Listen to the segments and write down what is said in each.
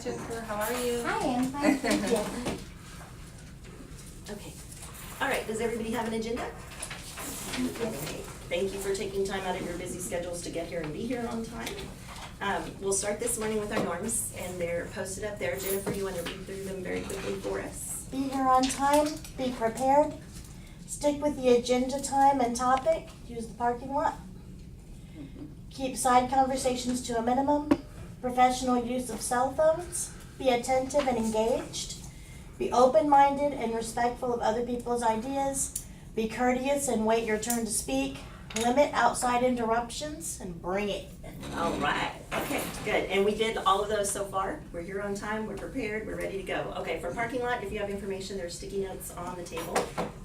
Jennifer. How are you? Hi, I'm fine, thank you. Okay. All right, does everybody have an agenda? Okay. Thank you for taking time out of your busy schedules to get here and be here on time. We'll start this morning with our norms, and they're posted up there. Jennifer, you want to read through them very quickly for us? Be here on time, be prepared, stick with the agenda time and topic, use the parking lot. Keep side conversations to a minimum, professional use of cell phones, be attentive and engaged, be open-minded and respectful of other people's ideas, be courteous and wait your turn to speak, limit outside interruptions, and bring it. All right, okay, good. And we did all of those so far. We're here on time, we're prepared, we're ready to go. Okay, for parking lot, if you have information, there's sticky notes on the table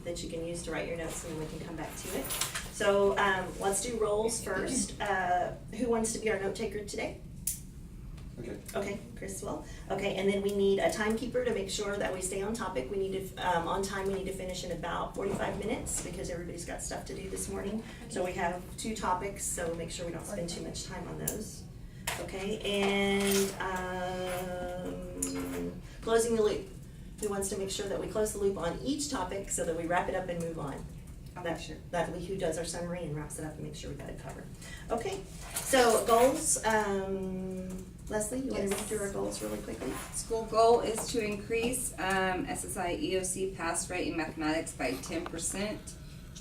that you can use to write your notes, and then we can come back to it. So let's do roles first. Who wants to be our note taker today? Okay. Okay, Chris will. Okay, and then we need a timekeeper to make sure that we stay on topic. We need to, on time, we need to finish in about 45 minutes because everybody's got stuff to do this morning. So we have 2 topics, so make sure we don't spend too much time on those. Okay, and closing the loop. Who wants to make sure that we close the loop on each topic so that we wrap it up and move on? Who does our summary and wraps it up and makes sure we got it covered. Okay, so goals, Leslie, you want to read through our goals really quickly? School goal is to increase SSI EOC pass rate in mathematics by 10%.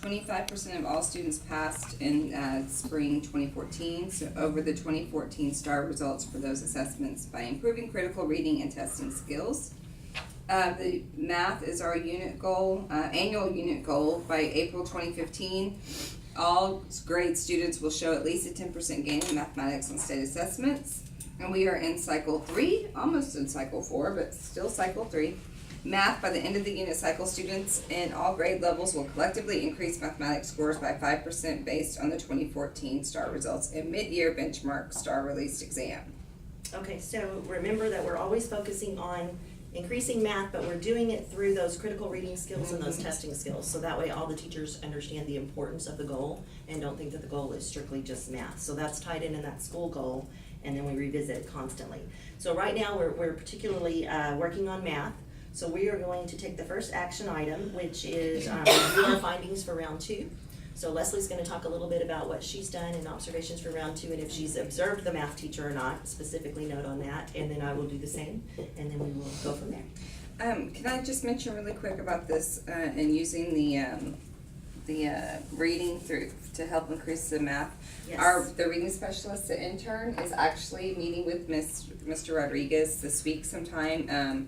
25% of all students passed in spring 2014, so over the 2014 STAR results for those assessments by improving critical reading and testing skills. The math is our unit goal, annual unit goal by April 2015. All grade students will show at least a 10% gain in mathematics on state assessments. And we are in cycle 3, almost in cycle 4, but still cycle 3. Math, by the end of the unit cycle, students in all grade levels will collectively increase mathematics scores by 5% based on the 2014 STAR results and mid-year benchmark STAR released exam. Okay, so remember that we're always focusing on increasing math, but we're doing it through those critical reading skills and those testing skills. So that way all the teachers understand the importance of the goal and don't think that the goal is strictly just math. So that's tied in that school goal, and then we revisit it constantly. So right now we're particularly working on math. So we are going to take the first action item, which is review our findings for round 2. So Leslie's going to talk a little bit about what she's done and observations for round 2, and if she's observed the math teacher or not, specifically note on that, and then I will do the same, and then we will go from there. Can I just mention really quick about this and using the reading through to help increase the math? Yes. The reading specialist, the intern, is actually meeting with Mr. Rodriguez this week sometime,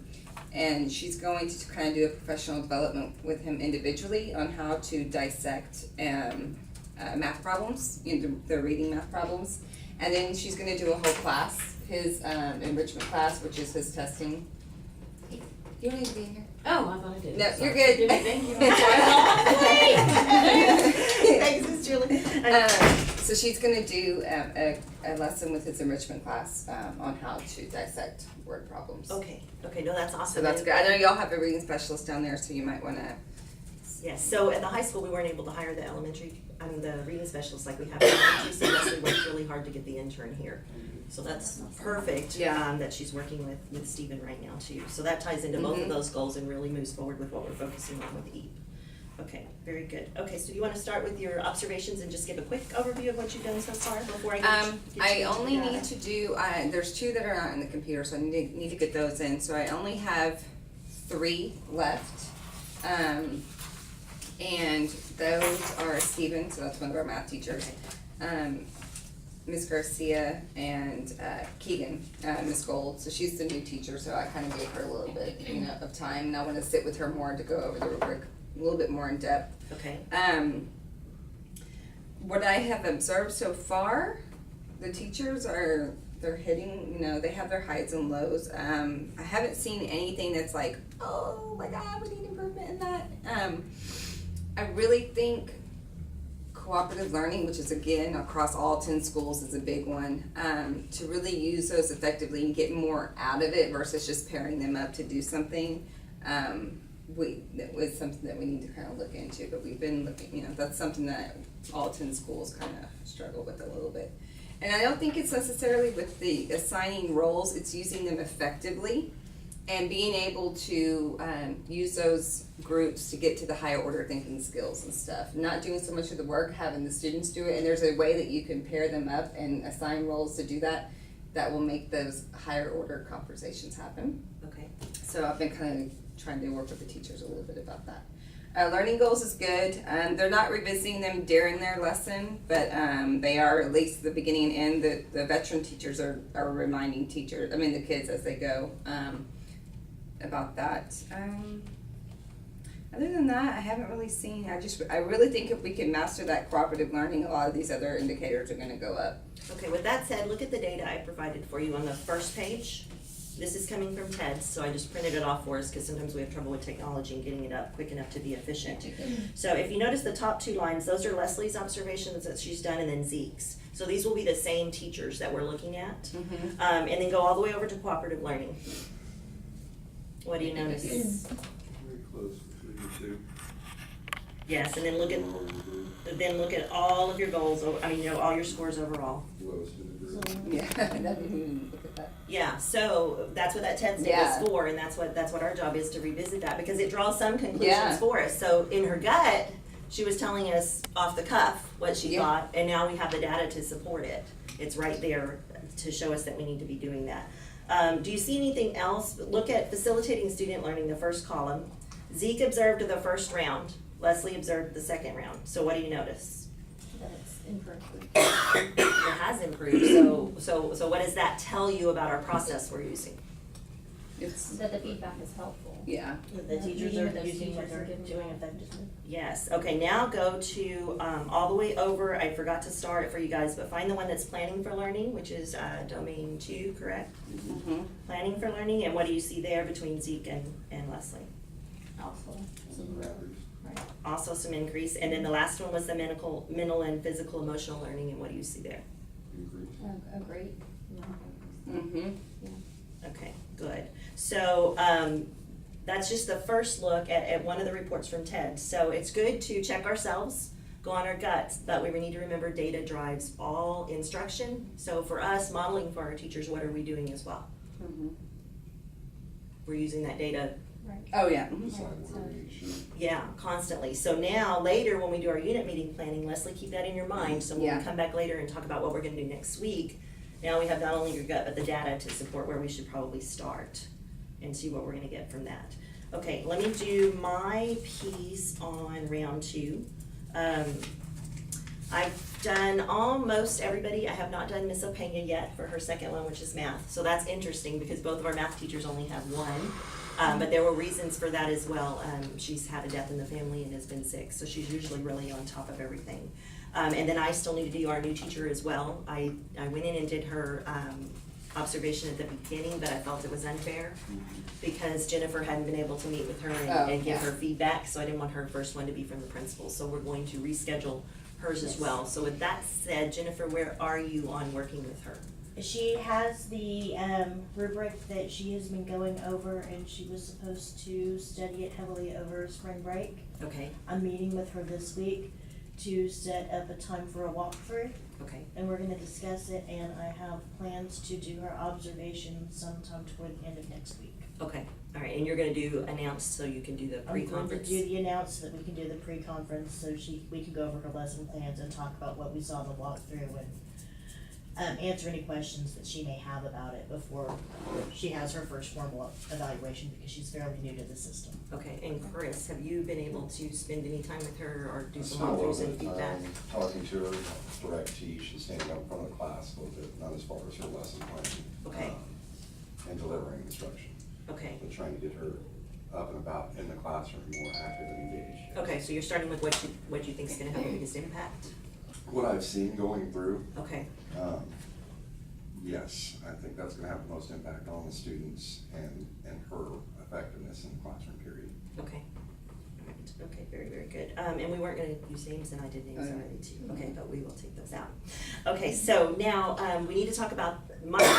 and she's going to kind of do a professional development with him individually on how to dissect math problems, the reading math problems, and then she's going to do a whole class, his enrichment class, which is his testing. You don't need to be in here. Oh, I thought I did. No, you're good. Thank you. Thanks, Miss Julie. So she's going to do a lesson with his enrichment class on how to dissect word problems. Okay, no, that's awesome. So that's good. I know y'all have a reading specialist down there, so you might want to. Yes, so at the high school, we weren't able to hire the the reading specialist like we have in elementary, so Leslie worked really hard to get the intern here. So that's perfect, that she's working with Stephen right now too. So that ties into both of those goals and really moves forward with what we're focusing on with EAP. Okay, very good. Okay, so do you want to start with your observations and just give a quick overview of what you've done so far before I get I only need to do, there's 2 that are not in the computer, so I need to get those in. So I only have 3 left. And those are Stephen, so that's one of our math teachers, Ms. Garcia, and Keegan, Ms. Gold. So she's the new teacher, so I kind of gave her a little bit, of time, and I want to sit with her more to go over the rubric a little bit more in depth. Okay. What I have observed so far, the teachers they're hitting, they have their highs and lows. I haven't seen anything that's like, oh my God, we need improvement in that. I really think cooperative learning, which is again across all 10 schools, is a big one, to really use those effectively and get more out of it versus just pairing them up to do something. That was something that we need to kind of look into, but we've been looking, that's something that all 10 schools kind of struggle with a little bit. And I don't think it's necessarily with the assigning roles, it's using them effectively and being able to use those groups to get to the higher order thinking skills and stuff. Not doing so much of the work, having the students do it, and there's a way that you can pair them up and assign roles to do that, that will make those higher order conversations happen. Okay. So I've been kind of trying to work with the teachers a little bit about that. Learning goals is good. They're not revisiting them during their lesson, but they are, at least at the beginning and end. The veteran teachers are reminding the kids as they go about that. Other than that, I haven't really seen. I really think if we can master that cooperative learning, a lot of these other indicators are going to go up. Okay, with that said, look at the data I provided for you on the first page. This is coming from TED, so I just printed it off for us because sometimes we have trouble with technology and getting it up quick enough to be efficient. So if you notice the top 2 lines, those are Leslie's observations that she's done and then Zeke's. So these will be the same teachers that we're looking at. Mm-hmm. And then go all the way over to cooperative learning. What do you notice? Very close between the two. Yes, and then look at all of your goals, all your scores overall. Lowest in the group. Yeah, look at that. Yeah, so that's what that TED data Yeah. is for, and that's what our job is, to revisit that, because it draws some conclusions Yeah. for us. So in her gut, she was telling us off the cuff what she Yeah. thought, and now we have the data to support it. It's right there to show us that we need to be doing that. Do you see anything else? Look at facilitating student learning, the first column. Zeke observed the first round. Leslie observed the second round. So what do you notice? That it's improved. It has improved. So what does that tell you about our process we're using? It's That the feedback is helpful. yeah. The teachers Meeting with are those using what teachers they're and giving doing them- effectively. Yes, okay, now go to, all the way over, I forgot to start it for you guys, but find the one that's planning for learning, which is, domain 2, correct? Mm-hmm. Planning for learning, and what do you see there between Zeke and Leslie? Also, Some increase. Right. Also some increase, and then the last one was the mental and physical emotional learning, and what do you see there? Increase. a great, Mm-hmm. Okay, good. So, that's just the first look at one of the reports from TED. So it's good to check ourselves, go on our guts, but we need to remember data drives all instruction. So for us, modeling for our teachers, what are we doing as well? Mm-hmm. We're using that data, right. Oh yeah. Mhm. Decide what we need to shoot. yeah, constantly. So now, later, when we do our unit meeting planning, Leslie, keep that in your mind. So when Yeah. we come back later and talk about what we're gonna do next week, now we have not only your gut, but the data to support where we should probably start and see what we're gonna get from that. Okay, let me do my piece on round 2. I've done almost everybody. I have not done Miss Opena yet for her second one, which is math. So that's interesting because both of our math teachers only have one. But there were reasons for that as well. She's had a death in the family and has been sick, so she's usually really on top of everything. And then I still need to do our new teacher as well. I went in and did her observation at the beginning, but I felt it was unfair because Jennifer hadn't been able to meet with her and give her feedback, so I didn't want her first one to be from the principal. So we're going to reschedule hers as well. So with that said, Jennifer, where are you on working with her? She has the rubric that she has been going over, and she was supposed to study it heavily over spring break. Okay, I'm meeting with her this week to set up a time for a walkthrough, okay, and we're gonna discuss it, and I have plans to do her observations sometime toward the end of next week. okay. All right, and you're gonna do announced so you can do the I'm going to pre-conference? do the announce so that we can do the pre-conference, so we can go over her lesson plans and talk about what we saw in the walkthrough and answer any questions that she may have about it before she has her first formal evaluation, because she's fairly new to the system. Okay, and Chris, have you been able to spend any time with her or do I some spent a little walkthroughs and bit of feedback? time talking to her, direct teach and standing up in front of the class a little bit, not as far as her lesson planning. Okay. And delivering instruction, Okay, but trying to get her up and about in the classroom, more active and engaged. okay, so you're starting with what you think is gonna have the biggest impact? What I've seen going through, Okay, yes, I think that's gonna have the most impact on the students and her effectiveness in the classroom period. okay. Alright, okay, very, very good. And we weren't gonna use names, and I did names already too. Okay, but we will take those out. Okay, so now, we need to talk about my